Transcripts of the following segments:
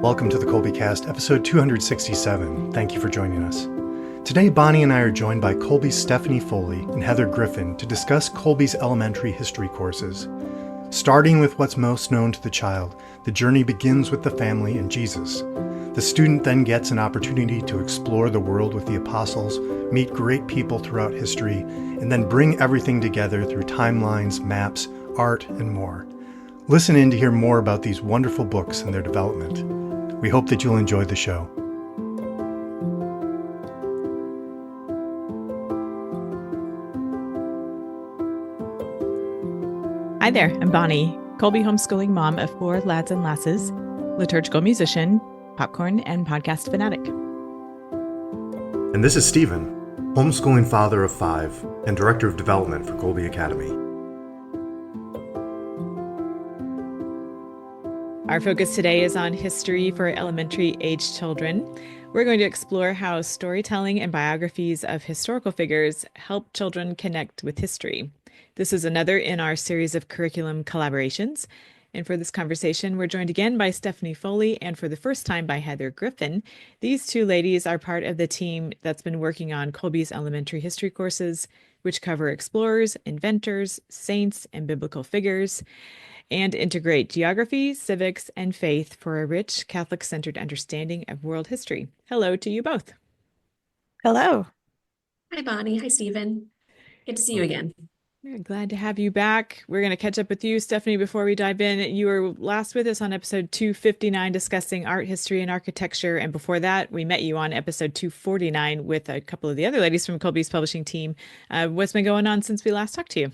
Welcome to the Kolbe Cast, episode 267. Thank you for joining us. Today, Bonnie and I are joined by Kolbe's Stephanie Foley and Heather Griffin to discuss Kolbe's elementary history courses. Starting with what's most known to the child, the journey begins with the family and Jesus. The student then gets an opportunity to explore the world with the apostles, meet great people throughout history, and then bring everything together through timelines, maps, art, and more. Listen in to hear more about these wonderful books and their development. We hope that you'll enjoy the show. Hi there, I'm Bonnie, Kolbe homeschooling mom of 4 lads and lasses, liturgical musician, popcorn, and podcast fanatic. And this is Stephen, homeschooling father of 5 and director of development for Kolbe Academy. Our focus today is on history for elementary age children. We're going to explore how storytelling and biographies of historical figures help children connect with history. This is another in our series of curriculum collaborations. And for this conversation, we're joined again by Stephanie Foley and for the first time by Heather Griffin. These two ladies are part of the team that's been working on Kolbe's elementary history courses, which cover explorers, inventors, saints, and biblical figures, and integrate geography, civics, and faith for a rich Catholic-centered understanding of world history. Hello to you both. Hello. Hi, Bonnie. Hi, Stephen. Good to see you again. We're glad to have you back. We're going to catch up with you, Stephanie, before we dive in. You were last with us on episode 259 discussing art history and architecture. And before that, we met you on episode 249 with a couple of the other ladies from Kolbe's publishing team. What's been going on since we last talked to you?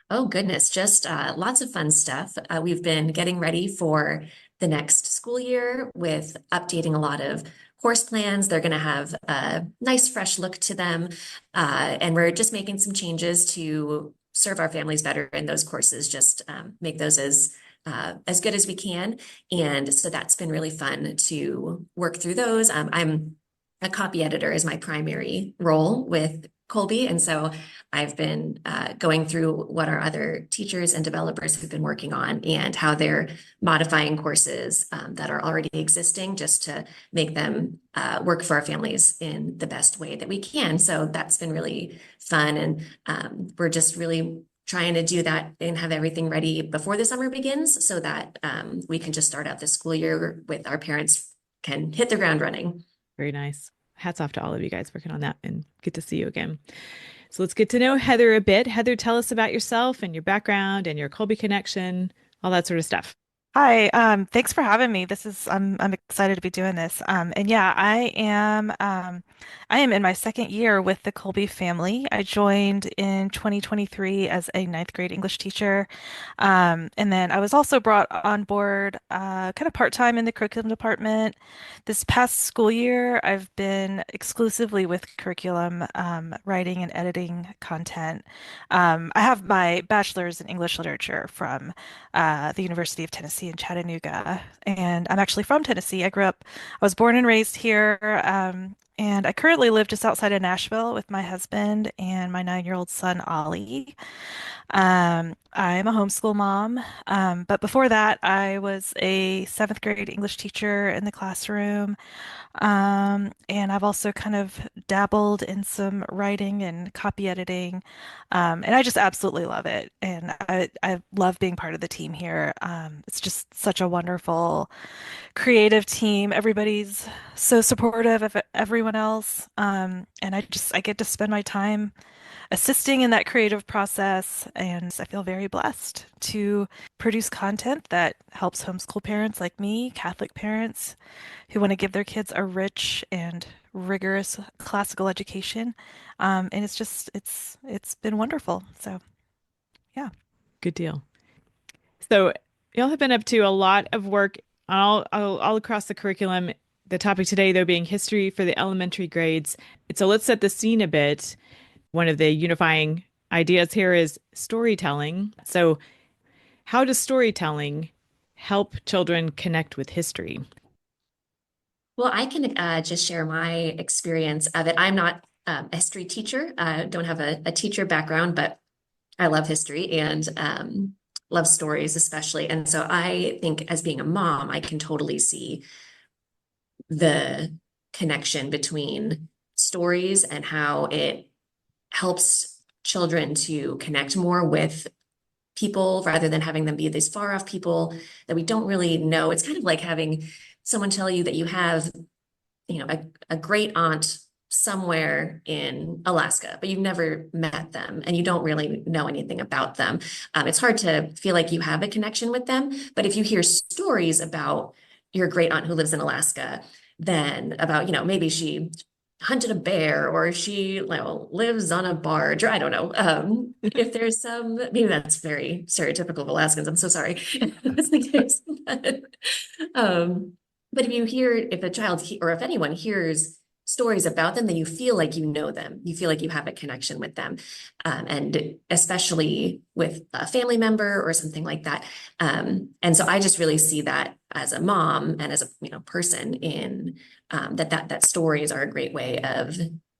Oh, goodness. Just lots of fun stuff. We've been getting ready for the next school year with updating a lot of course plans. They're going to have a nice, fresh look to them. And we're just making some changes to serve our families better in those courses, just make those as good as we can. And so that's been really fun to work through those. I'm a copy editor is my primary role with Kolbe. And so I've been going through what our other teachers and developers have been working on and how they're modifying courses that are already existing just to make them work for our families in the best way that we can. So that's been really fun. And we're just really trying to do that and have everything ready before the summer begins so that we can just start out the school year with our parents can hit the ground running. Very nice. Hats off to all of you guys working on that and good to see you again. So let's get to know Heather a bit. Heather, tell us about yourself and your background and your Kolbe connection, all that sort of stuff. Hi. Thanks for having me. I'm excited to be doing this. And yeah, I am in my second year with the Kolbe family. I joined in 2023 as a ninth grade English teacher. And then I was also brought on board kind of part-time in the curriculum department. This past school year, I've been exclusively with curriculum writing and editing content. I have my bachelor's in English literature from the University of Tennessee in Chattanooga, and I'm actually from Tennessee. I was born and raised here, and I currently live just outside of Nashville with my husband and my 9-year-old son, Ollie. I'm a homeschool mom, but before that, I was a 7th grade English teacher in the classroom. And I've also kind of dabbled in some writing and copy editing. And I just absolutely love it. And I love being part of the team here. It's just such a wonderful, creative team. Everybody's so supportive of everyone else. And I get to spend my time assisting in that creative process. And I feel very blessed to produce content that helps homeschool parents like me, Catholic parents who want to give their kids a rich and rigorous classical education. And it's been wonderful. So, yeah. Good deal. So y'all have been up to a lot of work all across the curriculum. The topic today, though, being history for the elementary grades. So let's set the scene a bit. One of the unifying ideas here is storytelling. So how does storytelling help children connect with history? Well, I can just share my experience of it. I'm not a history teacher. I don't have a teacher background, but I love history and love stories especially. And so I think as being a mom, I can totally see the connection between stories and how it helps children to connect more with people rather than having them be these far off people that we don't really know. It's kind of like having someone tell you that you have, a great aunt somewhere in Alaska, but you've never met them and you don't really know anything about them. It's hard to feel like you have a connection with them. But if you hear stories about your great aunt who lives in Alaska, then about, maybe she hunted a bear or she lives on a barge, or I don't know. If there's maybe that's very stereotypical of Alaskans. I'm so sorry if that's the case. But if a child or if anyone hears stories about them, then you feel like you know them. You feel like you have a connection with them. And especially with a family member or something like that. And so I just really see that as a mom and as a person in that stories are a great way of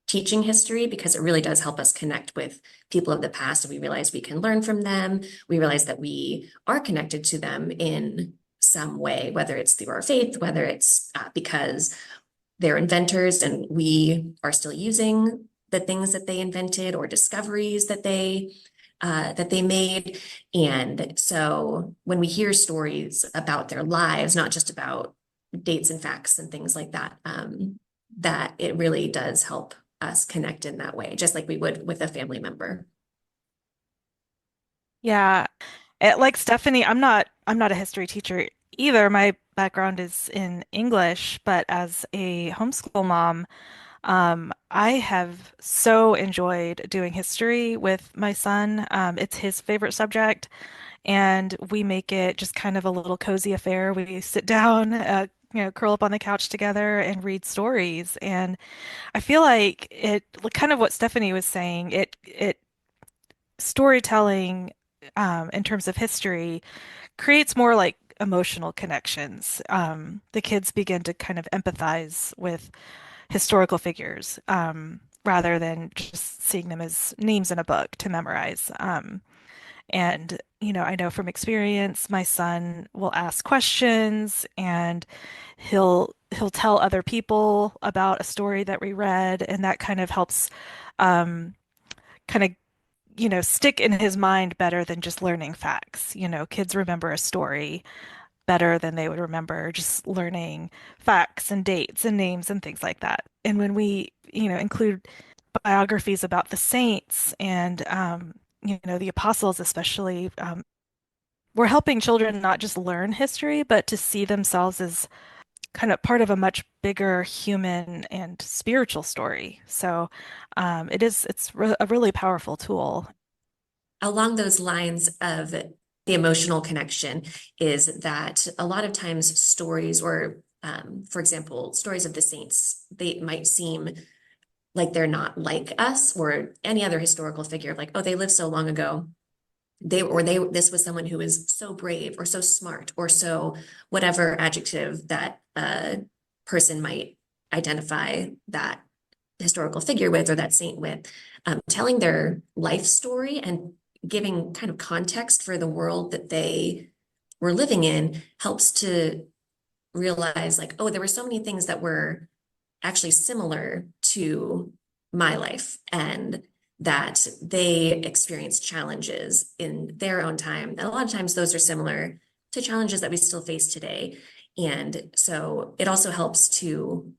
teaching history, because it really does help us connect with people of the past. And we realize we can learn from them. We realize that we are connected to them in some way, whether it's through our faith, whether it's because they're inventors and we are still using the things that they invented or discoveries that they made. And so when we hear stories about their lives, not just about dates and facts and things like that, that it really does help us connect in that way, just like we would with a family member. Yeah. Like Stephanie, I'm not a history teacher either. My background is in English, but as a homeschool mom, I have so enjoyed doing history with my son. It's his favorite subject, and we make it just kind of a little cozy affair. We sit down, curl up on the couch together and read stories. And I feel like like kind of what Stephanie was saying, it storytelling, in terms of history creates more like emotional connections. The kids begin to kind of empathize with historical figures, rather than just seeing them as names in a book to memorize. And, I know from experience, my son will ask questions and he'll tell other people about a story that we read, and that kind of helps kind of stick in his mind better than just learning facts. Kids remember a story better than they would remember just learning facts and dates and names and things like that. And when we, include biographies about the saints and, the apostles especially, we're helping children not just learn history, but to see themselves as kind of part of a much bigger human and spiritual story. So, it's a really powerful tool. Along those lines of the emotional connection is that a lot of times stories or, for example, stories of the saints, they might seem like they're not like us or any other historical figure, like, oh, they lived so long ago. This was someone who was so brave or so smart or so whatever adjective that a person might identify that historical figure with or that saint with, telling their life story and giving kind of context for the world that they were living in helps to realize like, oh, there were so many things that were actually similar to my life and that they experienced challenges in their own time. And a lot of times those are similar to challenges that we still face today. And so it also helps to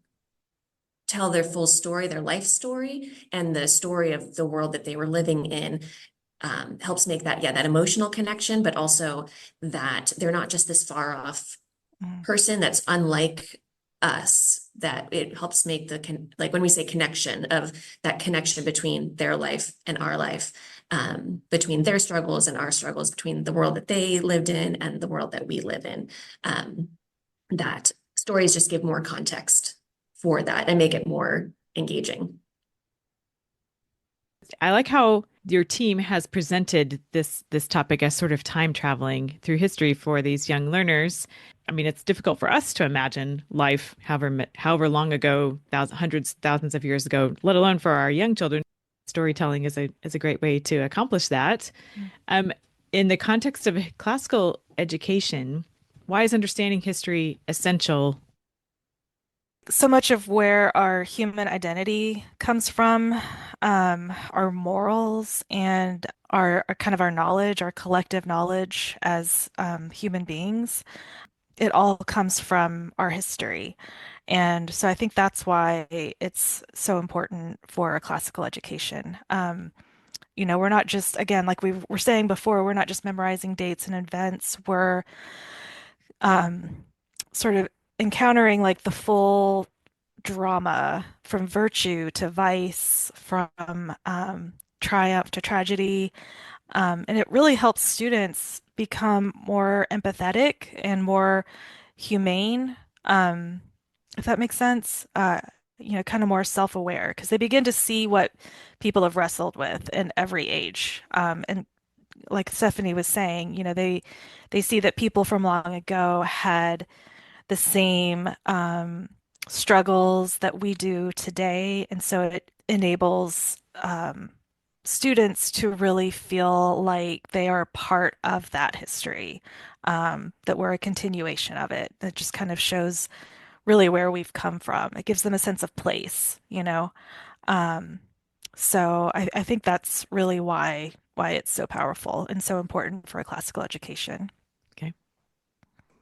tell their full story, their life story, and the story of the world that they were living in. Helps make that emotional connection, but also that they're not just this far off person that's unlike us, that it helps make like when we say connection, of that connection between their life and our life, between their struggles and our struggles, between the world that they lived in and the world that we live in, that stories just give more context for that and make it more engaging. I like how your team has presented this topic as sort of time traveling through history for these young learners. I mean, it's difficult for us to imagine life however long ago, hundreds, thousands of years ago, let alone for our young children. Storytelling is a great way to accomplish that. Um, In the context of classical education, why is understanding history essential? So much of where our human identity comes from, our morals and our kind of our knowledge, our collective knowledge as human beings, it all comes from our history. And so I think that's why it's so important for a classical education. We're not just, again, like we were saying before, we're not just memorizing dates and events. We're sort of encountering like the full drama from virtue to vice, from triumph to tragedy. And it really helps students become more empathetic and more humane, if that makes sense. Kind of more self-aware because they begin to see what people have wrestled with in every age. And like Stephanie was saying, they see that people from long ago had the same struggles that we do today. And so it enables students to really feel like they are part of that history, that we're a continuation of it. It just kind of shows really where we've come from. It gives them a sense of place. Um, so I think that's really why it's so powerful and so important for a classical education. Okay.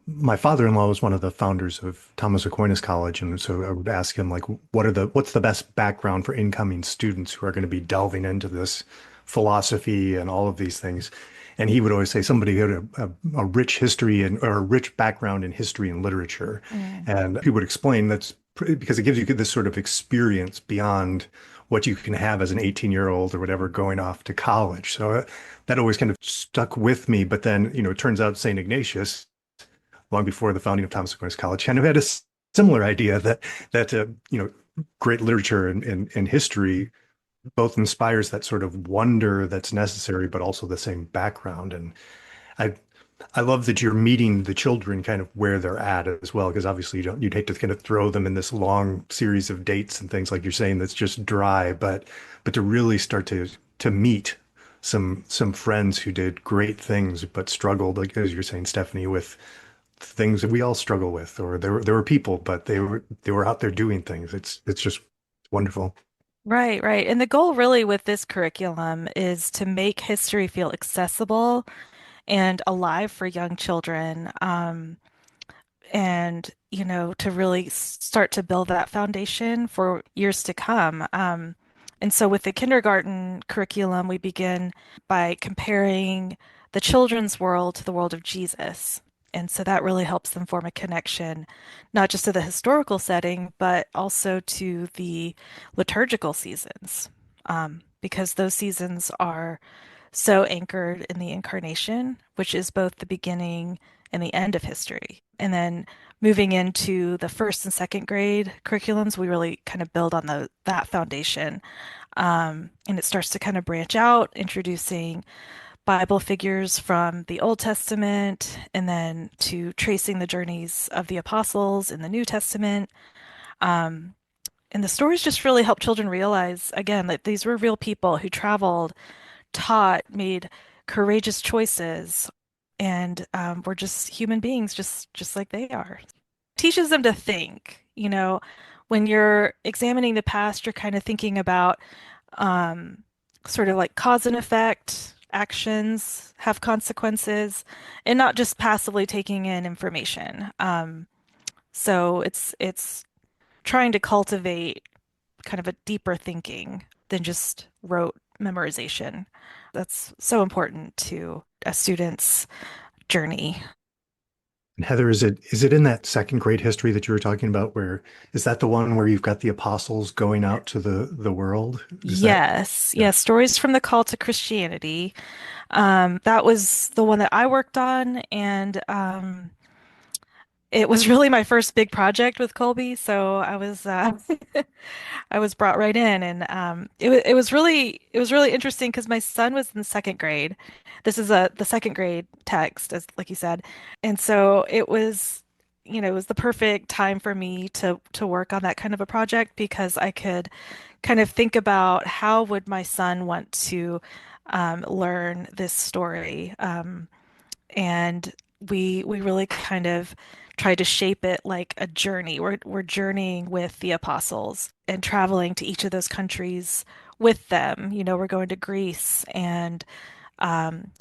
My father-in-law was one of the founders of Thomas Aquinas College, and so I would ask him like, what's the best background for incoming students who are going to be delving into this philosophy and all of these things? And he would always say somebody who had a rich history or a rich background in history and literature. Mm. And he would explain because it gives you this sort of experience beyond what you can have as an 18-year-old or whatever going off to college. So that always kind of stuck with me. But then, it turns out St. Ignatius, long before the founding of Thomas Aquinas College, kind of had a similar idea that great literature and history both inspires that sort of wonder that's necessary, but also the same background. And I I love that you're meeting the children kind of where they're at as well, because obviously you'd hate to kind of throw them in this long series of dates and things like you're saying that's just dry, but to really start to meet some friends who did great things but struggled, like as you're saying, Stephanie, with things that we all struggle with, or there were people, but they were out there doing things. It's just wonderful. Right, right. And the goal really with this curriculum is to make history feel accessible and alive for young children. And, to really start to build that foundation for years to come. And so with the kindergarten curriculum, we begin by comparing the children's world to the world of Jesus. And so that really helps them form a connection, not just to the historical setting, but also to the liturgical seasons, because those seasons are so anchored in the incarnation, which is both the beginning and the end of history. And then moving into the first and second grade curriculums, we really kind of build on that foundation. And it starts to kind of branch out, introducing Bible figures from the Old Testament and then to tracing the journeys of the apostles in the New Testament. Um, and the stories just really help children realize, again, that these were real people who traveled, taught, made courageous choices, and we're just human beings, just like they are. Teaches them to think. When you're examining the past, you're kind of thinking about sort of like cause and effect. Actions have consequences, and not just passively taking in information. So it's trying to cultivate kind of a deeper thinking than just rote memorization. That's so important to a student's journey. And Heather, is it in that second grade history that you were talking about, where is that the one where you've got the apostles going out to the world? Is that Yes, yeah. yes, stories from the call to Christianity. That was the one that I worked on, and it was really my first big project with Colby. So I was I was brought right in, and it was really interesting because my son was in second grade. This is the second grade text, as like you said, and so it was the perfect time for me to work on that kind of a project because I could kind of think about how would my son want to learn this story. And we really kind of try to shape it like a journey. We're journeying with the apostles and traveling to each of those countries with them. You know, we're going to Greece and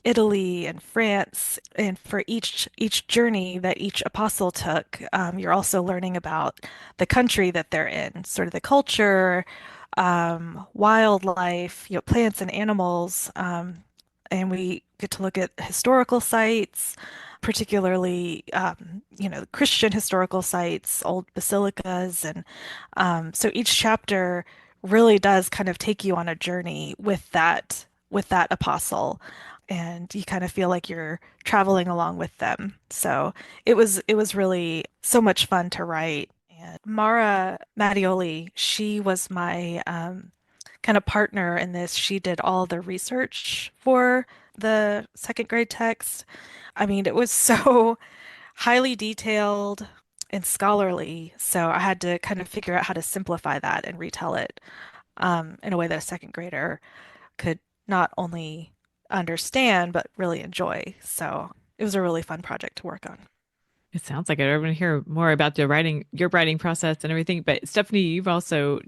Italy and France, and for each journey that each apostle took, you're also learning about the country that they're in, sort of the culture, wildlife, you know, plants and animals, and we get to look at historical sites, particularly, you know, Christian historical sites, old basilicas, and so each chapter really does kind of take you on a journey with that apostle, and you kind of feel like you're traveling along with them. So it was really so much fun to write. And Mara Mattioli, she was my kind of partner in this. She did all the research for the second grade text. I mean, it was so highly detailed and scholarly. So I had to kind of figure out how to simplify that and retell it in a way that a second grader could not only understand, but really enjoy. So it was a really fun project to work on. It sounds like it. I want to hear more about the writing, your writing process and everything. But Stephanie, you've also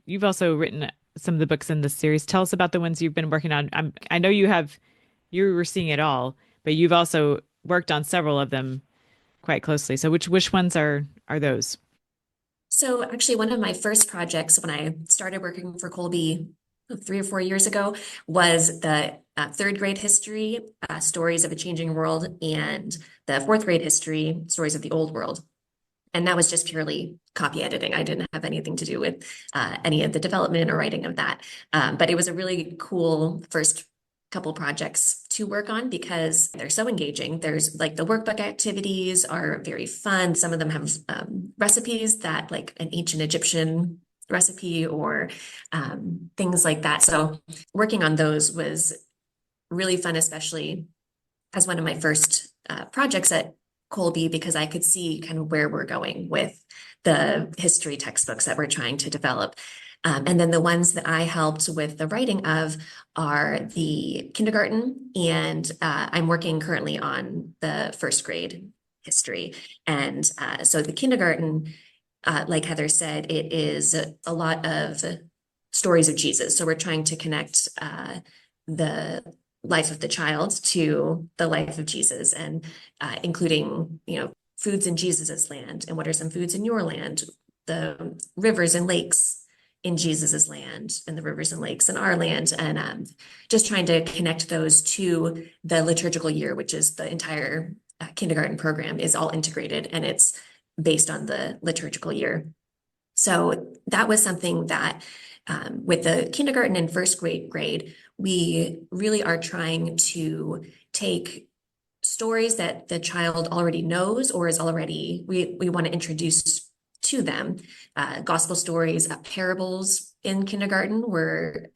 written some of the books in this series. Tell us about the ones you've been working on. I know you were seeing it all, but you've also worked on several of them quite closely. So which ones are those? So actually, one of my first projects when I started working for Kolbe 3 or 4 years ago was the third grade history, stories of a changing world, and the fourth grade history, stories of the old world. And that was just purely copy editing. I didn't have anything to do with any of the development or writing of that. But it was a really cool first couple projects to work on because they're so engaging. There's like the workbook activities are very fun. Some of them have recipes that like an ancient Egyptian recipe or things like that. So working on those was really fun, especially as one of my first projects at Kolbe, because I could see kind of where we're going with the history textbooks that we're trying to develop. And then the ones that I helped with the writing of are the kindergarten, and I'm working currently on the first grade history. And so the kindergarten, like Heather said, it is a lot of stories of Jesus. So we're trying to connect the life of the child to the life of Jesus, and including, you know, foods in Jesus's land and what are some foods in your land, the rivers and lakes in Jesus's land and the rivers and lakes in our land, and just trying to connect those to the liturgical year, which is the entire kindergarten program is all integrated and it's based on the liturgical year. So that was something that with the kindergarten and first grade, we really are trying to take stories that the child already knows or is already, we want to introduce to them. Gospel stories, parables in kindergarten were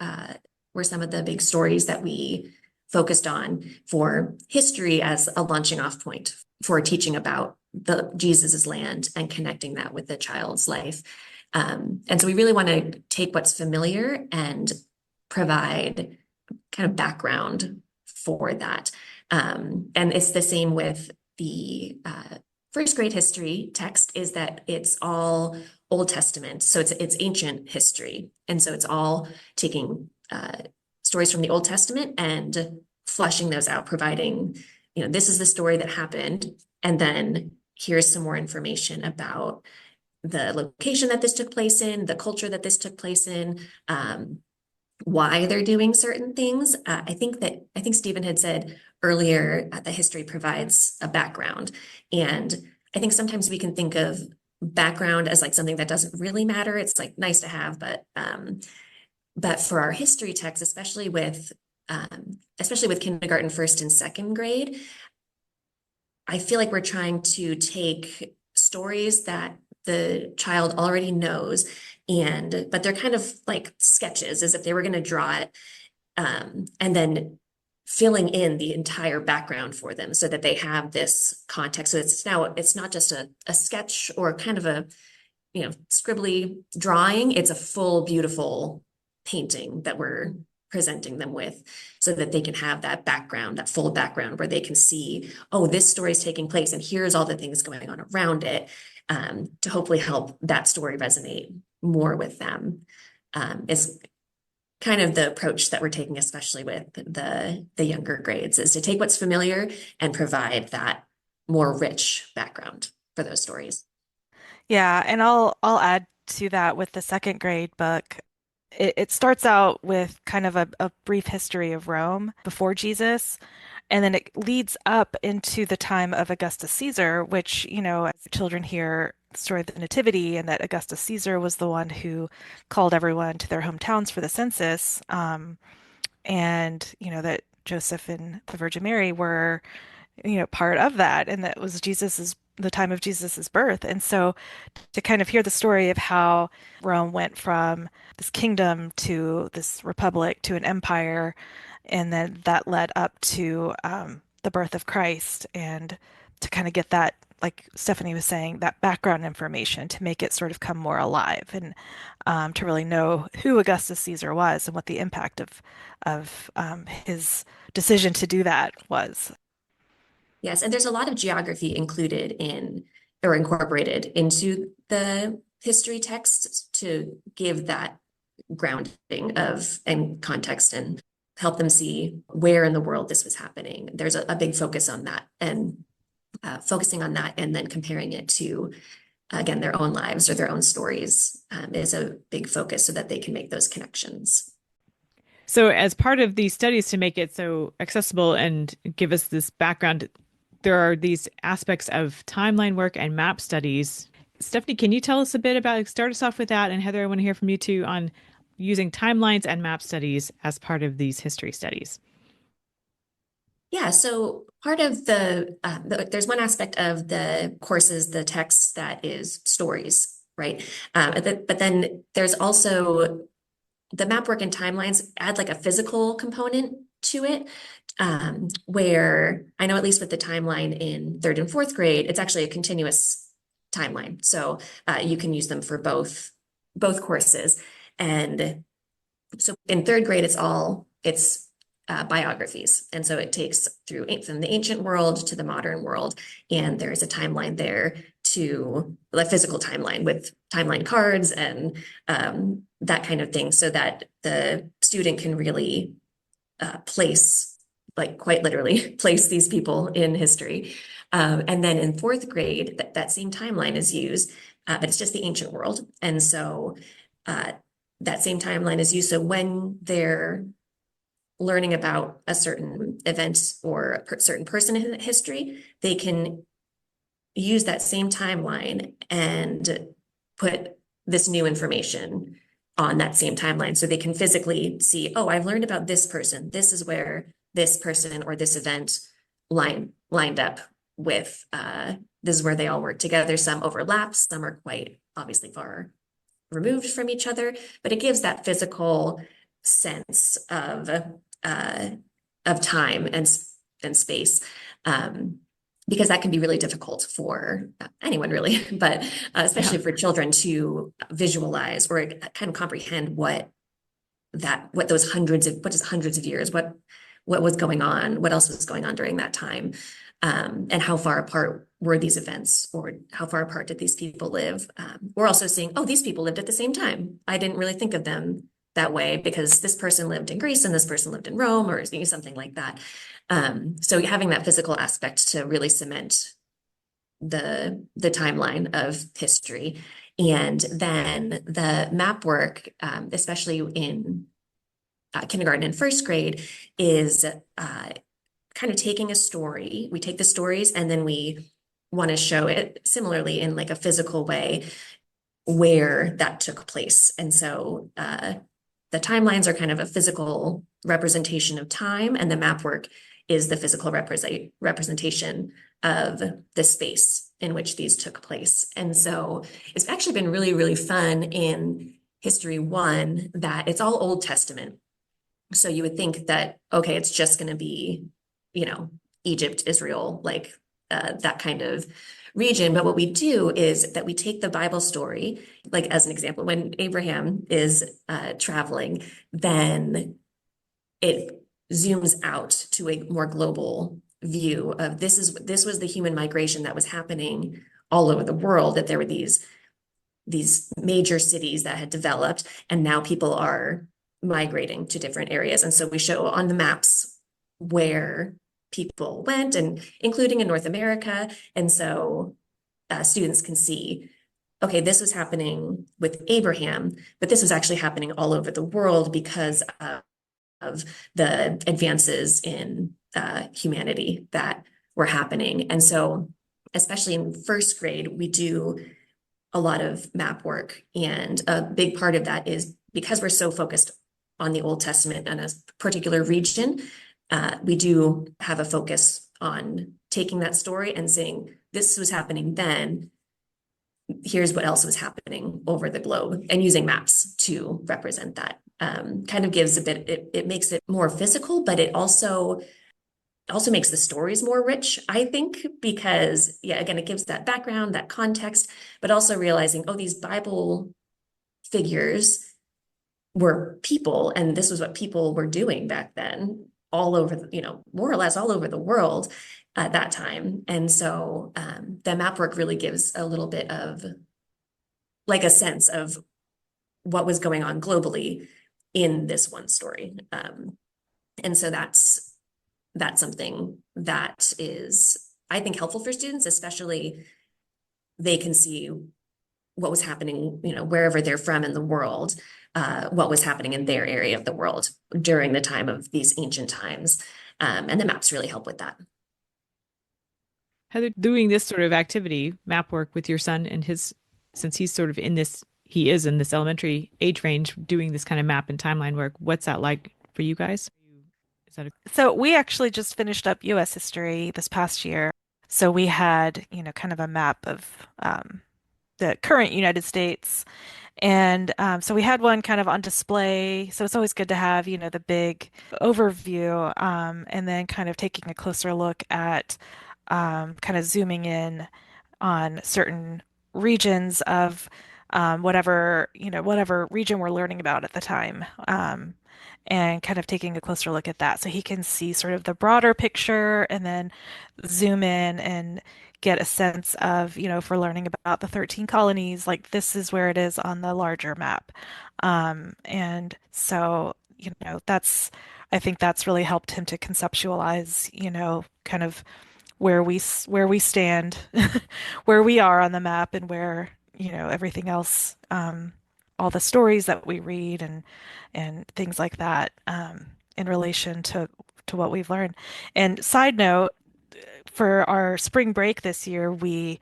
some of the big stories that we focused on for history as a launching off point for teaching about the Jesus's land and connecting that with the child's life. And so we really want to take what's familiar and provide kind of background for that. And it's the same with the first grade history text, is that it's all Old Testament. So it's ancient history. And so it's all taking stories from the Old Testament and fleshing those out, providing, you know, this is the story that happened. And then here's some more information about the location that this took place in, the culture that this took place in, why they're doing certain things. I think Stephen had said earlier that history provides a background. And I think sometimes we can think of background as like something that doesn't really matter. It's like nice to have, but for our history text, especially with kindergarten, first and second grade, I feel like we're trying to take stories that the child already knows, but they're kind of like sketches, as if they were going to draw it, and then filling in the entire background for them so that they have this context. So it's not just a sketch or kind of a, you know, scribbly drawing. It's a full, beautiful painting that we're presenting them with, so that they can have that background, that full background, where they can see, oh, this story is taking place and here's all the things going on around it, to hopefully help that story resonate more with them, is kind of the approach that we're taking, especially with the younger grades, is to take what's familiar and provide that more rich background for those stories. Yeah, and I'll add to that with the second grade book. It starts out with kind of a brief history of Rome before Jesus, and then it leads up into the time of Augustus Caesar, which, as children hear the story of the Nativity, and that Augustus Caesar was the one who called everyone to their hometowns for the census, and that Joseph and the Virgin Mary were part of that, and that was the time of Jesus's birth. And so to kind of hear the story of how Rome went from this kingdom to this republic to an empire, and then that led up to the birth of Christ, and to kind of get that, like Stephanie was saying, that background information to make it sort of come more alive, and to really know who Augustus Caesar was and what the impact of his decision to do that was. Yes, and there's a lot of geography included in or incorporated into the history texts to give that grounding of and context and help them see where in the world this was happening. There's a big focus on that, and focusing on that and then comparing it to, again, their own lives or their own stories, is a big focus, so that they can make those connections. So, as part of these studies to make it so accessible and give us this background, there are these aspects of timeline work and map studies. Stephanie, can you tell us a bit about, start us off with that? And Heather, I want to hear from you too on using timelines and map studies as part of these history studies. Yeah, so part of there's one aspect of the courses, the text, that is stories, right? But then there's also the map work and timelines add like a physical component to it, where I know, at least with the timeline in third and fourth grade, it's actually a continuous timeline. So you can use them for both courses. And so in third grade, it's biographies. And so it takes from the ancient world to the modern world. And there's a timeline there, to a physical timeline with timeline cards and that kind of thing, so that the student can really place, like quite literally place these people in history. And then in fourth grade, that same timeline is used, but it's just the ancient world. And so that same timeline is used. So when they're learning about a certain event or a certain person in history, they can use that same timeline and put this new information on that same timeline, so they can physically see, oh, I've learned about this person. This is where this person or this event lined up with, this is where they all work together. Some overlap, some are quite obviously far removed from each other, but it gives that physical sense of time and space, because that can be really difficult for anyone, really, but especially for children to visualize or kind of comprehend what those hundreds of years, what was going on, what else was going on during that time, and how far apart were these events, or how far apart did these people live. We're also seeing, oh, these people lived at the same time. I didn't really think of them that way, because this person lived in Greece and this person lived in Rome, or something like that. So having that physical aspect to really cement the timeline of history. And then the map work, especially in kindergarten and first grade, is kind of taking a story. We take the stories and then we want to show it similarly in like a physical way where that took place. And so the timelines are kind of a physical representation of time, and the map work is the physical representation of the space in which these took place. And so it's actually been really, really fun in History 1 that it's all Old Testament. So you would think that, okay, it's just going to be, Egypt, Israel, like that kind of region. But what we do is that we take the Bible story, like as an example, when Abraham is traveling, then it zooms out to a more global view of this was the human migration that was happening all over the world, that there were these major cities that had developed, and now people are migrating to different areas. And so we show on the maps where people went, and including in North America. And so students can see, okay, this was happening with Abraham, but this was actually happening all over the world because of the advances in humanity that were happening. And so, especially in first grade, we do a lot of map work. And a big part of that is because we're so focused on the Old Testament and a particular region, we do have a focus on taking that story and saying, this was happening then, here's what else was happening over the globe, and using maps to represent that. Kind of gives a bit, it makes it more physical, but it also makes the stories more rich, I think, because, yeah, again, it gives that background, that context, but also realizing, oh, these Bible figures were people, and this was what people were doing back then, all over, more or less all over the world at that time. And so the map work really gives a little bit of like a sense of what was going on globally in this one story. And so that's something that is, I think, helpful for students, especially they can see what was happening, wherever they're from in the world, what was happening in their area of the world during the time of these ancient times. And the maps really help with that. Heather, doing this sort of activity, map work with your son and since he's sort of he is in this elementary age range, doing this kind of map and timeline work, what's that like for you guys? Is that So we actually just finished up US history this past year. So we had, kind of a map of the current United States. And so we had one kind of on display. So it's always good to have, the big overview, and then kind of taking a closer look at kind of zooming in on certain regions of whatever region we're learning about at the time. And kind of taking a closer look at that so he can see sort of the broader picture and then zoom in and get a sense of, if we're learning about the 13 colonies, like this is where it is on the larger map. And so, I think that's really helped him to conceptualize, kind of where we stand, where we are on the map, and where, everything else, all the stories that we read and things like that, in relation to what we've learned. And side note, for our spring break this year, we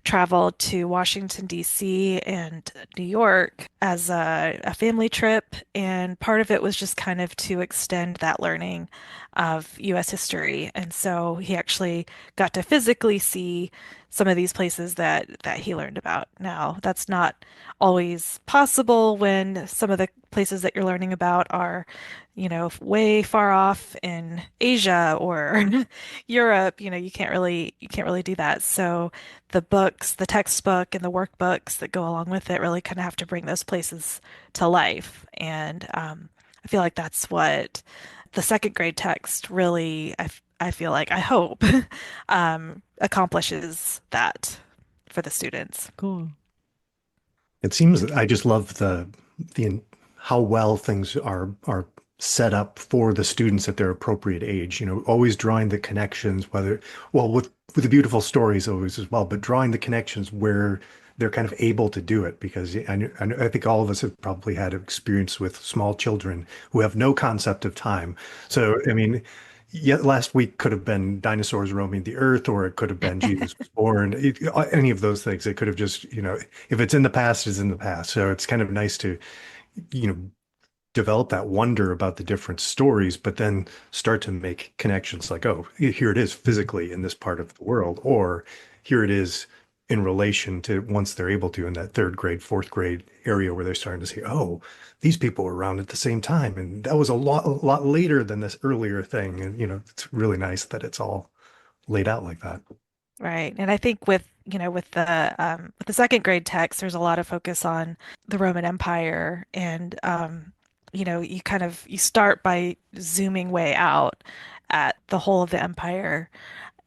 traveled to Washington, D.C. and New York as a family trip. And part of it was just kind of to extend that learning of U.S. history. And so he actually got to physically see some of these places that he learned about. Now, that's not always possible when some of the places that you're learning about are, way far off in Asia or Europe. You can't really do that. So the books, the textbook and the workbooks that go along with it really kind of have to bring those places to life. And I feel like that's what the second grade text really, I feel like, I hope, accomplishes that for the students. cool? It seems I just love the how well things are set up for the students at their appropriate age. Always drawing the connections, with the beautiful stories always as well, but drawing the connections where they're kind of able to do it. Because I think all of us have probably had experience with small children who have no concept of time. So, I mean, yet last week could have been dinosaurs roaming the earth, or it could have been Jesus was born. Any of those things. It could have just, if it's in the past, it's in the past. So it's kind of nice to, you know, develop that wonder about the different stories, but then start to make connections like, oh, here it is physically in this part of the world, or here it is in relation to once they're able to in that third grade, fourth grade area where they're starting to see, oh, these people were around at the same time. And that was a lot later than this earlier thing. And, it's really nice that it's all laid out like that. Right. And I think with the second grade text, there's a lot of focus on the Roman Empire and you start by zooming way out at the whole of the empire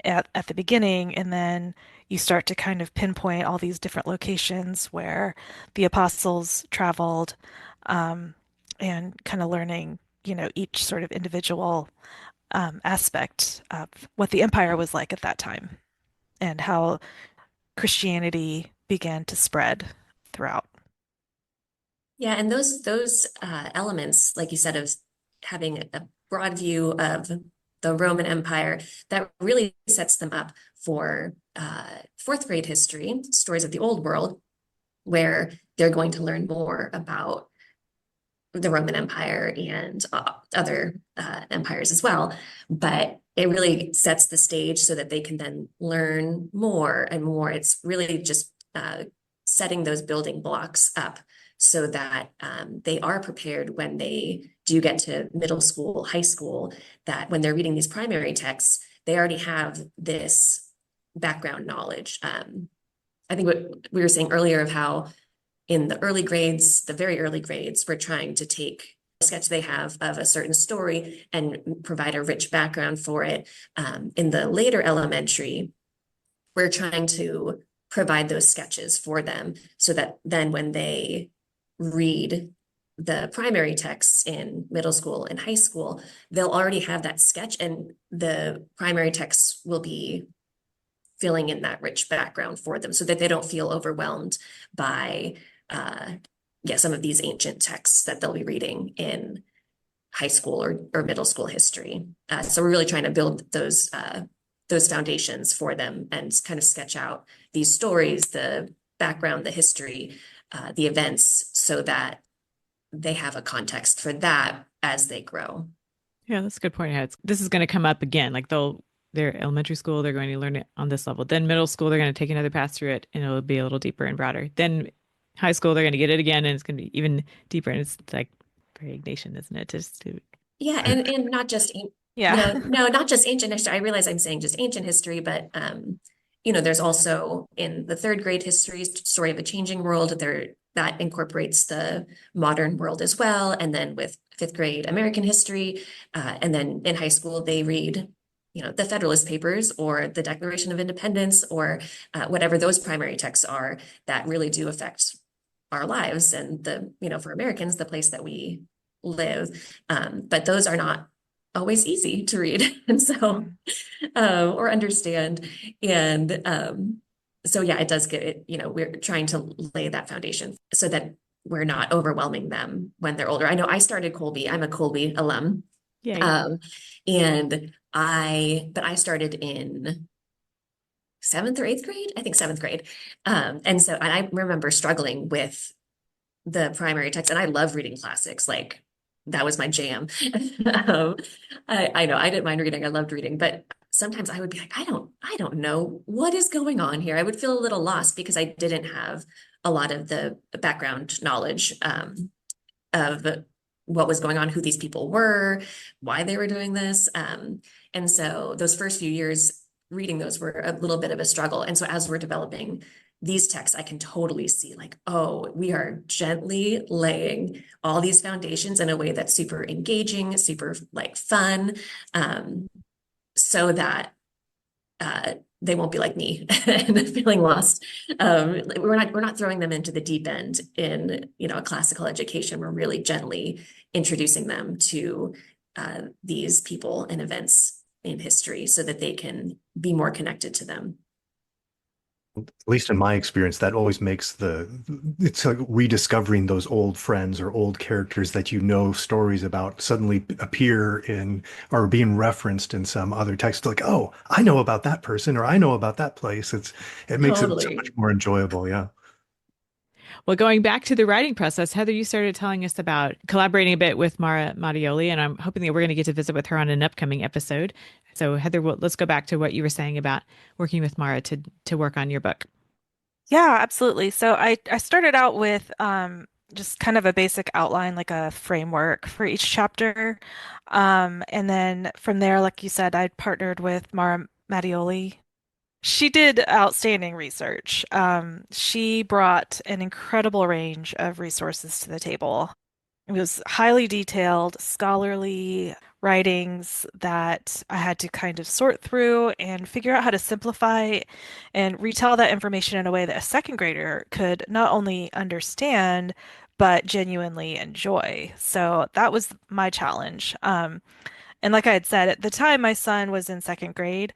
at the beginning, and then you start to kind of pinpoint all these different locations where the apostles traveled, um, and kind of learning, each sort of individual aspect of what the empire was like at that time and how Christianity began to spread throughout. Yeah, and those elements, like you said, of having a broad view of the Roman Empire, that really sets them up for fourth grade history, stories of the old world, where they're going to learn more about the Roman Empire and other empires as well. But it really sets the stage so that they can then learn more and more. It's really just setting those building blocks up so that they are prepared when they do get to middle school, high school, that when they're reading these primary texts, they already have this background knowledge. I think what we were saying earlier of how in the early grades, the very early grades, we're trying to take a sketch they have of a certain story and provide a rich background for it. In the later elementary, we're trying to provide those sketches for them so that then when they read the primary texts in middle school and high school, they'll already have that sketch, and the primary texts will be filling in that rich background for them so that they don't feel overwhelmed by some of these ancient texts that they'll be reading in high school or middle school history. So we're really trying to build those foundations for them and kind of sketch out these stories, the background, the history, the events, so that they have a context for that as they grow. Yeah, that's a good point. This is going to come up again. Like their elementary school, they're going to learn it on this level. Then middle school, they're going to take another pass through it and it'll be a little deeper and broader. Then high school, they're going to get it again and it's going to be even deeper. And it's like very Ignatian, isn't it? Yeah, and not just Yeah. no, not just ancient history. I realize I'm saying just ancient history, but there's also in the third grade history, story of a changing world, that incorporates the modern world as well. And then with fifth grade American history, and then in high school they read, the Federalist Papers or the Declaration of Independence or whatever those primary texts are that really do affect our lives and for Americans, the place that we live. But those are not always easy to read and so or understand. And so yeah, it does get it, we're trying to lay that foundation so that we're not overwhelming them when they're older. I know I started Kolbe, I'm a Kolbe alum. Yeah. And I started in seventh or eighth grade, I think seventh grade. And I remember struggling with the primary text, and I love reading classics. Like that was my jam. um, I know I didn't mind reading. I loved reading, but sometimes I would be like, I don't know what is going on here. I would feel a little lost because I didn't have a lot of the background knowledge of what was going on, who these people were, why they were doing this. And so those first few years reading those were a little bit of a struggle. And so as we're developing these texts, I can totally see like, oh, we are gently laying all these foundations in a way that's super engaging, super like fun, so that they won't be like me and feeling lost. We're not throwing them into the deep end in a classical education. We're really gently introducing them to these people and events in history so that they can be more connected to them. At least in my experience, that always makes it's like rediscovering those old friends or old characters that stories about suddenly appear in or being referenced in some other text. Like, oh, I know about that person or I know about that place. It makes it so Totally. much more enjoyable. Yeah. Well, going back to the writing process, Heather, you started telling us about collaborating a bit with Mara Mattioli, and I'm hoping that we're going to get to visit with her on an upcoming episode. So, Heather, let's go back to what you were saying about working with Mara to work on your book. Yeah, absolutely. So I started out with just kind of a basic outline, like a framework for each chapter. And then from there, like you said, I partnered with Mara Mattioli. She did outstanding research. She brought an incredible range of resources to the table. It was highly detailed, scholarly writings that I had to kind of sort through and figure out how to simplify and retell that information in a way that a second grader could not only understand, but genuinely enjoy. So that was my challenge. And like I had said, at the time, my son was in second grade.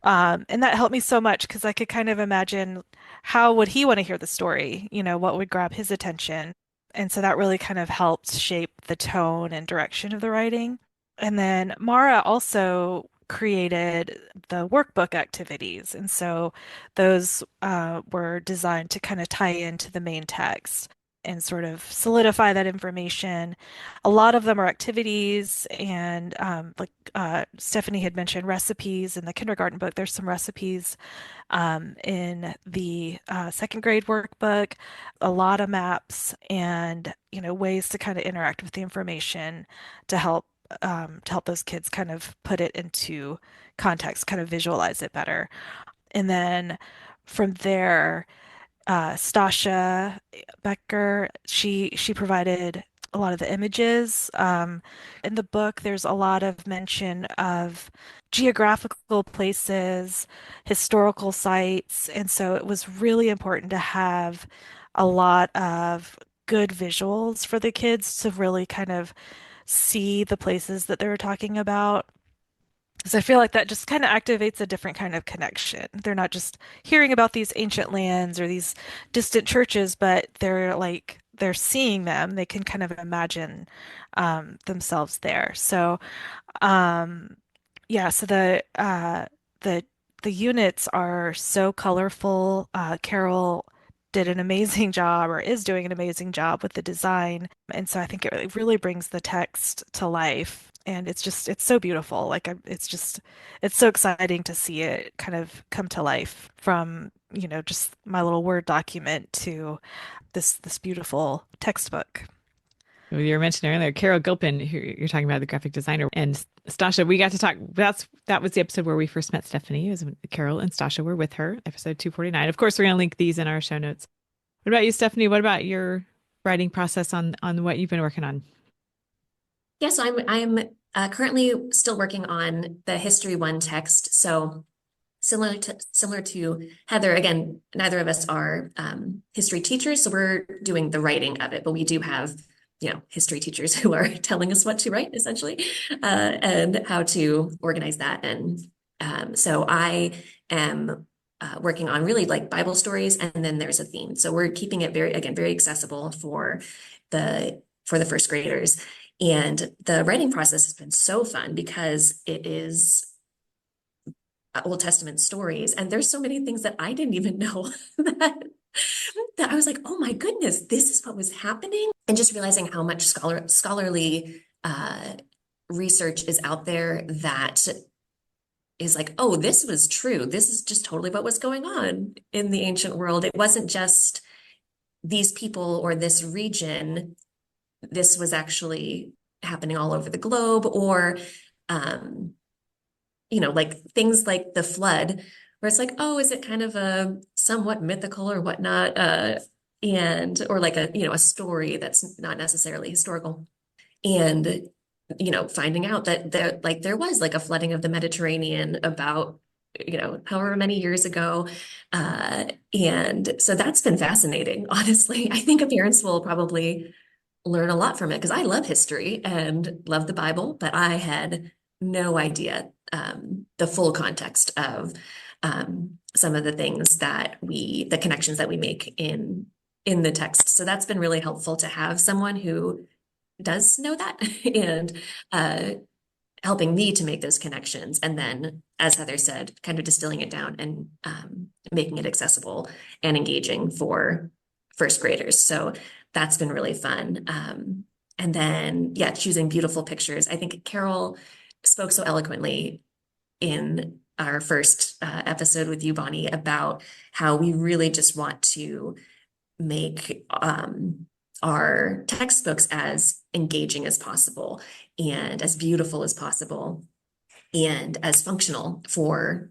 And that helped me so much because I could kind of imagine how would he want to hear the story? What would grab his attention? And so that really kind of helped shape the tone and direction of the writing. And then Mara also created the workbook activities. And so those were designed to kind of tie into the main text and sort of solidify that information. A lot of them are activities, and like Stephanie had mentioned, recipes in the kindergarten book. There's some recipes in the second grade workbook, a lot of maps, and ways to kind of interact with the information to help those kids kind of put it into context, kind of visualize it better. And then from there, Stasha Becker, she provided a lot of the images. In the book, there's a lot of mention of geographical places, historical sites, and so it was really important to have a lot of good visuals for the kids to really kind of see the places that they were talking about. Because I feel like that just kind of activates a different kind of connection. They're not just hearing about these ancient lands or these distant churches, but they're seeing them. They can kind of imagine themselves there. So um, yeah, so the the units are so colorful. Carol did an amazing job, or is doing an amazing job with the design, and so I think it really brings the text to life. And it's so beautiful. It's so exciting to see it kind of come to life from, just my little Word document to this beautiful textbook. You were mentioning earlier, Carol Gilpin, who you're talking about, the graphic designer, and Stasha. We got to talk. That was the episode where we first met Stephanie. It was when Carol and Stasha were with her, episode 249. Of course, we're going to link these in our show notes. What about you, Stephanie? What about your writing process on what you've been working on? Yes, I'm currently still working on the History 1 text. So similar to Heather, again, neither of us are history teachers, so we're doing the writing of it, but we do have, history teachers who are telling us what to write, essentially, and how to organize that. And so I am working on really like Bible stories, and then there's a theme. So we're keeping it very accessible for the first graders. And the writing process has been so fun because it is Old Testament stories, and there's so many things that I didn't even know that I was like, oh my goodness, this is what was happening. And just realizing how much scholarly research is out there that is like, oh, this was true. This is just totally what was going on in the ancient world. It wasn't just these people or this region. This was actually happening all over the globe, or like things like the flood, where it's like, oh, is it kind of a somewhat mythical or whatnot, or like a story that's not necessarily historical, and finding out that there was like a flooding of the Mediterranean about however many years ago, and so that's been fascinating. Honestly, I think parents will probably learn a lot from it because I love history and love the Bible, but I had no idea the full context of some of the things the connections that we make in the text. So that's been really helpful to have someone who does know that and helping me to make those connections. And then, as Heather said, kind of distilling it down and making it accessible and engaging for first graders. So that's been really fun. And then, yeah, choosing beautiful pictures. I think Carol spoke so eloquently in our first episode with you, Bonnie, about how we really just want to make our textbooks as engaging as possible and as beautiful as possible and as functional for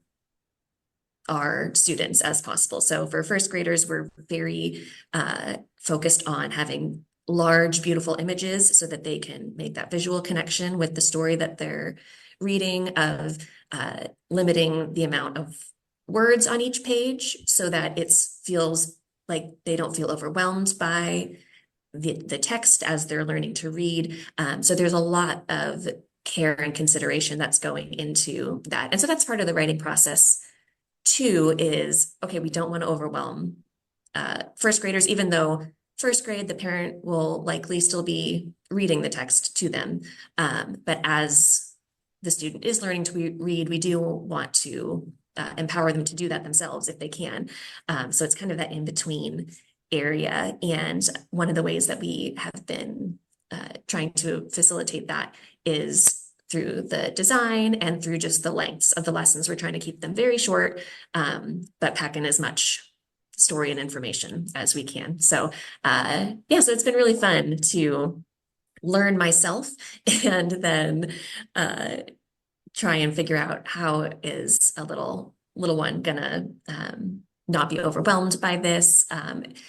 our students as possible. So for first graders, we're very focused on having large, beautiful images so that they can make that visual connection with the story that they're reading, of limiting the amount of words on each page so that it feels like they don't feel overwhelmed by the text as they're learning to read. So there's a lot of care and consideration that's going into that. And so that's part of the writing process too, is, okay, we don't want to overwhelm first graders, even though first grade, the parent will likely still be reading the text to them. But as the student is learning to read, we do want to empower them to do that themselves if they can. So it's kind of that in-between area. And one of the ways that we have been trying to facilitate that is through the design and through just the lengths of the lessons. We're trying to keep them very short, but pack in as much story and information as we can. So yeah, so it's been really fun to learn myself and then try and figure out how is a little one gonna not be overwhelmed by this,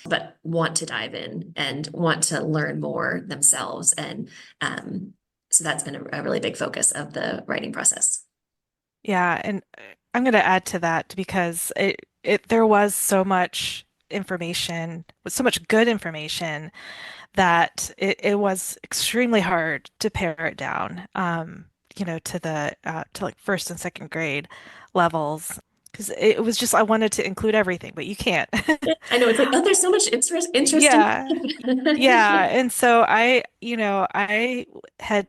but want to dive in and want to learn more themselves. And so that's been a really big focus of the writing process. Yeah, and I'm going to add to that because there was so much information, so much good information that it was extremely hard to pare it down, to the to like first and second grade levels. Because it was just I wanted to include everything, but you can't. Yeah, I know, it's like, oh, there's so much interesting. Yeah. Yeah. And so I had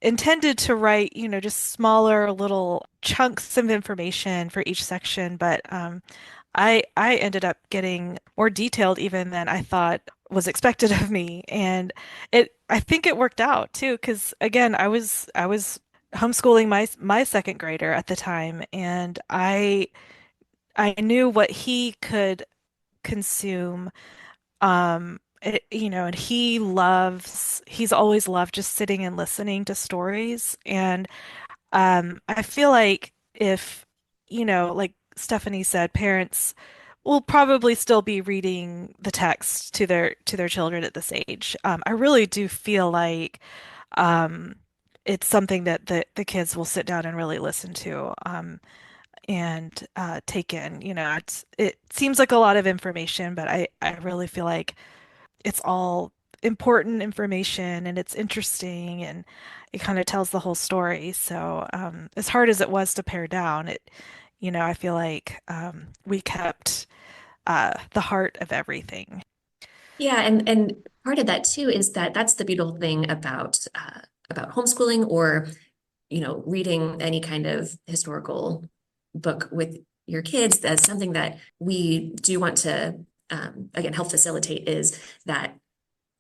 intended to write, just smaller little chunks of information for each section, but I ended up getting more detailed even than I thought was expected of me, and I think it worked out too, because again, I was homeschooling my second grader at the time, and I knew what he could consume. And he's always loved just sitting and listening to stories. And I feel like if, like Stephanie said, parents will probably still be reading the text to their children at this age. I really do feel like um, it's something that the kids will sit down and really listen to. And take in. It seems like a lot of information, but I really feel like it's all important information and it's interesting and it kind of tells the whole story. So as hard as it was to pare down, I feel like we kept the heart of everything. Yeah, and part of that too is that that's the beautiful thing about homeschooling, or reading any kind of historical book with your kids. That's something that we do want to again help facilitate, is that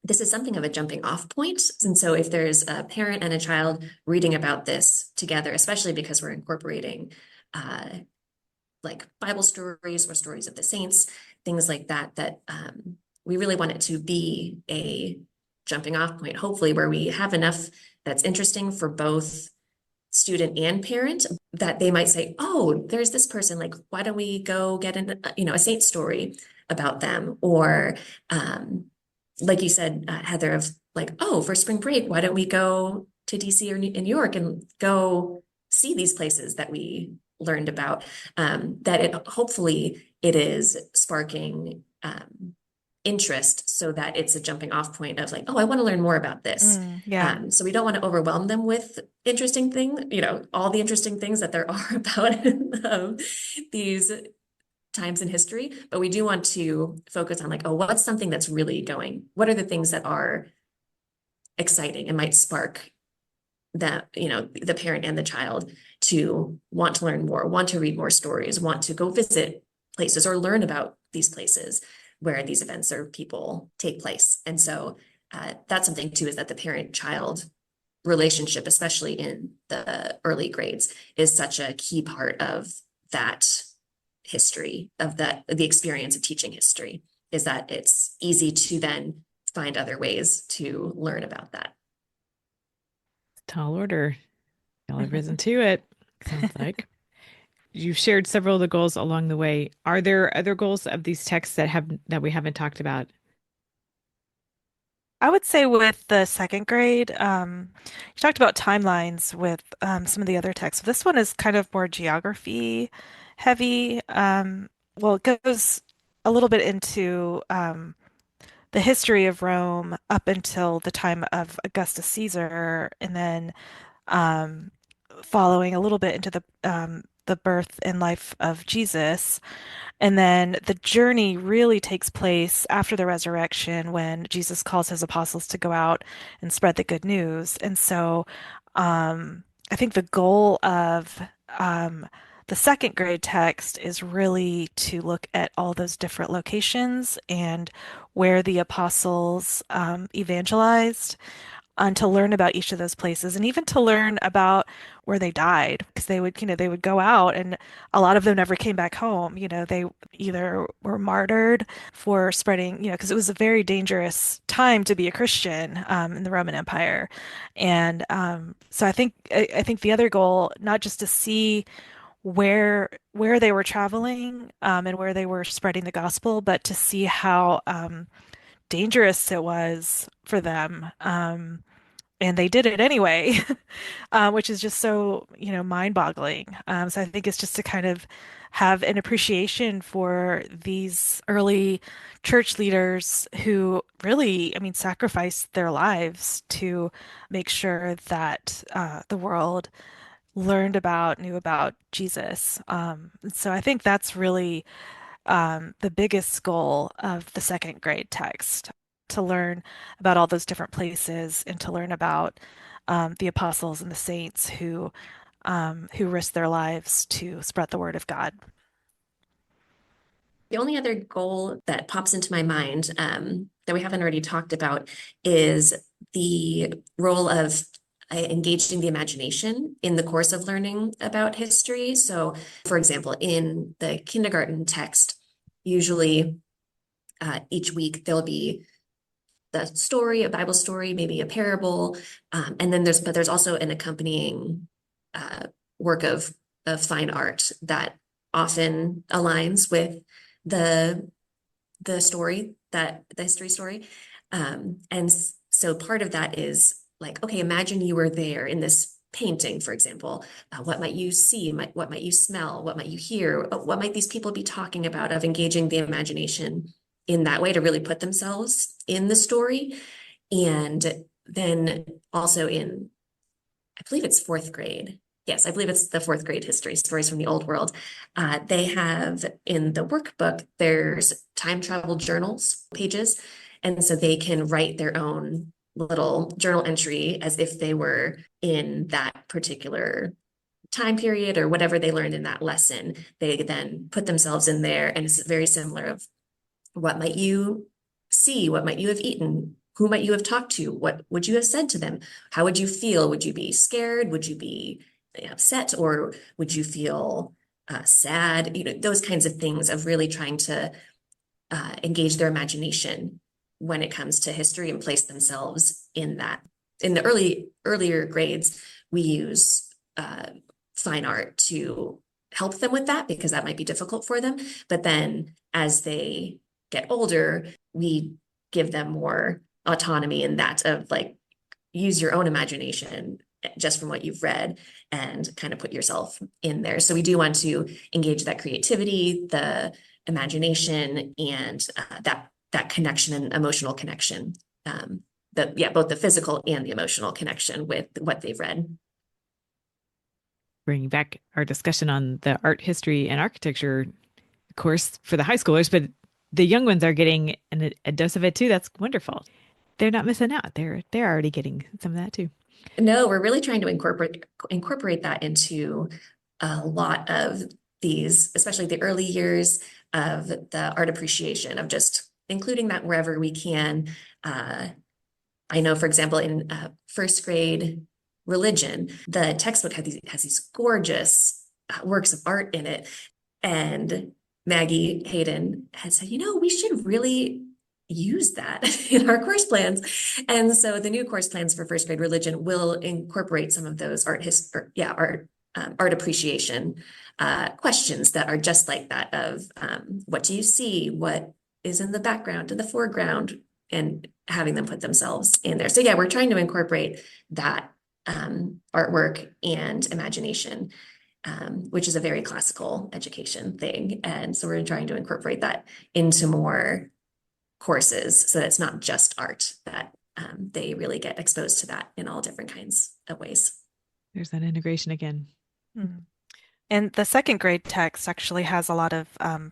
this is something of a jumping off point. And so if there's a parent and a child reading about this together, especially because we're incorporating uh, like Bible stories or stories of the saints, things like that, that we really want it to be a jumping off point, hopefully, where we have enough that's interesting for both student and parent, that they might say, oh, there's this person, like, why don't we go get a saint story about them? Or like you said, Heather, of like, oh, for spring break, why don't we go to DC or New York and go see these places that we learned about? That hopefully it is sparking interest, so that it's a jumping off point of like, oh, I want to learn more about this. Yeah. So we don't want to overwhelm them with interesting things, all the interesting things that there are about these times in history, but we do want to focus on like, oh, what's something that's really going? What are the things that are exciting and might spark that, the parent and the child to want to learn more, want to read more stories, want to go visit places or learn about these places where these events or people take place. And so that's something too, is that the parent-child relationship, especially in the early grades, is such a key part of that history, of the experience of teaching history, is that it's easy to then find other ways to learn about that. Tall order. Y'all have risen to it, sounds like. You've shared several of the goals along the way. Are there other goals of these texts that we haven't talked about? I would say with the second grade, you talked about timelines with some of the other texts. This one is kind of more geography heavy. Well, it goes a little bit into the history of Rome up until the time of Augustus Caesar, and then um, following a little bit into the birth and life of Jesus. And then the journey really takes place after the resurrection when Jesus calls his apostles to go out and spread the good news. And so I think the goal of the second grade text is really to look at all those different locations and where the apostles evangelized and to learn about each of those places and even to learn about where they died because they would go out and a lot of them never came back home. They either were martyred for spreading, because it was a very dangerous time to be a Christian in the Roman Empire. And so I think the other goal, not just to see where they were traveling and where they were spreading the gospel, but to see how dangerous it was for them. And they did it anyway, which is just so, mind-boggling. So I think it's just to kind of have an appreciation for these early church leaders who really, I mean, sacrificed their lives to make sure that the world knew about Jesus. So I think that's really the biggest goal of the second grade text, to learn about all those different places and to learn about the apostles and the saints who risked their lives to spread the word of God. The only other goal that pops into my mind that we haven't already talked about is the role of engaging the imagination in the course of learning about history. So, for example, in the kindergarten text, usually each week there'll be the story, a Bible story, maybe a parable, and then there's also an accompanying work of fine art that often aligns with the the history story. And so part of that is like, okay, imagine you were there in this painting, for example. What might you see? What might you smell? What might you hear? What might these people be talking about? Of engaging the imagination in that way to really put themselves in the story. And then also in, I believe it's fourth grade. Yes, I believe it's the fourth grade history, stories from the old world. They have in the workbook, there's time travel journals pages. And so they can write their own little journal entry as if they were in that particular time period or whatever they learned in that lesson. They then put themselves in there, and it's very similar of what might you see? What might you have eaten? Who might you have talked to? What would you have said to them? How would you feel? Would you be scared? Would you be upset? Or would you feel sad? Those kinds of things of really trying to engage their imagination when it comes to history and place themselves in that. In the earlier grades, we use fine art to help them with that because that might be difficult for them. But then as they get older, we give them more autonomy in that of like, use your own imagination just from what you've read and kind of put yourself in there. So we do want to engage that creativity, the imagination, and that connection and emotional connection. Both the physical and the emotional connection with what they've read. Bringing back our discussion on the art history and architecture course for the high schoolers, but the young ones are getting a dose of it too. That's wonderful. They're not missing out. They're already getting some of that too. No, we're really trying to incorporate that into a lot of these, especially the early years of the art appreciation, of just including that wherever we can. I know, for example, in first grade religion, the textbook has these gorgeous works of art in it. And Maggie Hayden has said, we should really use that in our course plans. And so the new course plans for first grade religion will incorporate some of those art appreciation questions that are just like that of what do you see? What is in the background and the foreground? And having them put themselves in there. So yeah, we're trying to incorporate that artwork and imagination, which is a very classical education thing. And so we're trying to incorporate that into more courses so that it's not just art, that they really get exposed to that in all different kinds of ways. There's that integration again. Mhm. And the second grade text actually has a lot of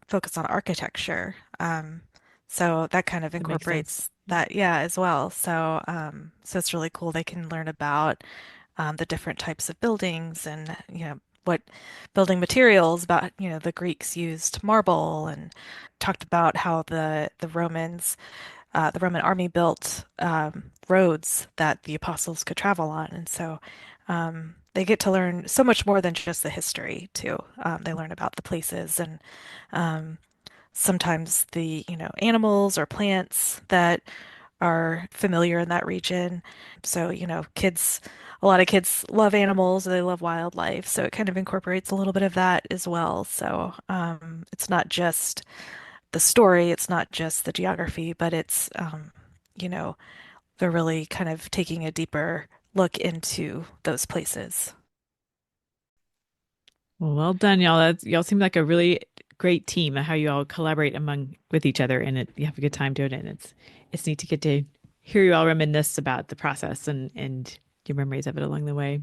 focus on architecture. So that kind of That makes incorporates sense. that, yeah, as well. So it's really cool. They can learn about the different types of buildings and, what building materials, about, the Greeks used marble, and talked about how the Roman army built roads that the apostles could travel on. And so they get to learn so much more than just the history too. They learn about the places and um, sometimes the, animals or plants that are familiar in that region. So, a lot of kids love animals, they love wildlife. So it kind of incorporates a little bit of that as well. So it's not just the story, it's not just the geography, but it's, you know, they're really kind of taking a deeper look into those places. Well done, y'all. Y'all seem like a really great team. How you all collaborate with each other, and you have a good time doing it. And it's neat to get to hear you all reminisce about the process and your memories of it along the way.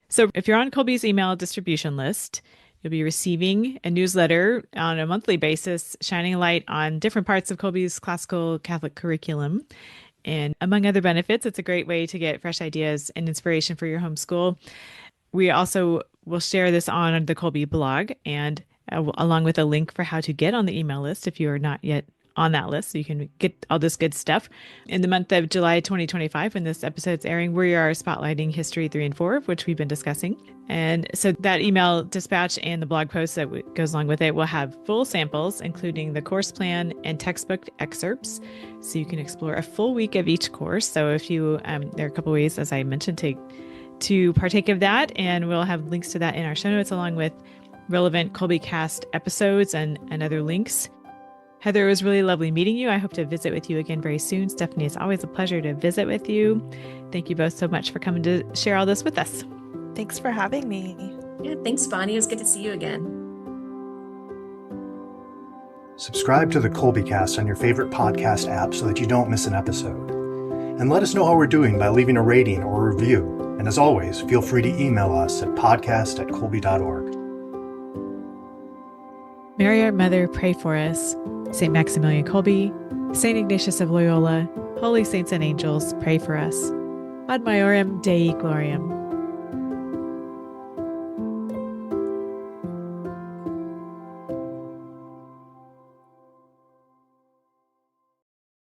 So if you're on Kolbe's email distribution list, you'll be receiving a newsletter on a monthly basis, shining a light on different parts of Kolbe's classical Catholic curriculum. And among other benefits, it's a great way to get fresh ideas and inspiration for your homeschool. We also will share this on the Kolbe blog, and along with a link for how to get on the email list if you are not yet on that list, so you can get all this good stuff. In the month of July 2025, when this episode's airing, we are spotlighting History 3 and 4, which we've been discussing. And so that email dispatch and the blog post that goes along with it will have full samples, including the course plan and textbook excerpts, so you can explore a full week of each course. So if you, there are a couple ways, as I mentioned, to partake of that, and we'll have links to that in our show notes, along with relevant Kolbe Cast episodes and other links. Heather, it was really lovely meeting you. I hope to visit with you again very soon. Stephanie, it's always a pleasure to visit with you. Thank you both so much for coming to share all this with us. Thanks for having me. Yeah, thanks, Bonnie. It was good to see you again. Subscribe to the Kolbe Cast on your favorite podcast app so that you don't miss an episode. And let us know how we're doing by leaving a rating or a review. And as always, feel free to email us at podcast@kolbe.org. Mary, our Mother, pray for us. St. Maximilian Kolbe, St. Ignatius of Loyola, holy saints and angels, pray for us. Ad maiorem Dei gloriam.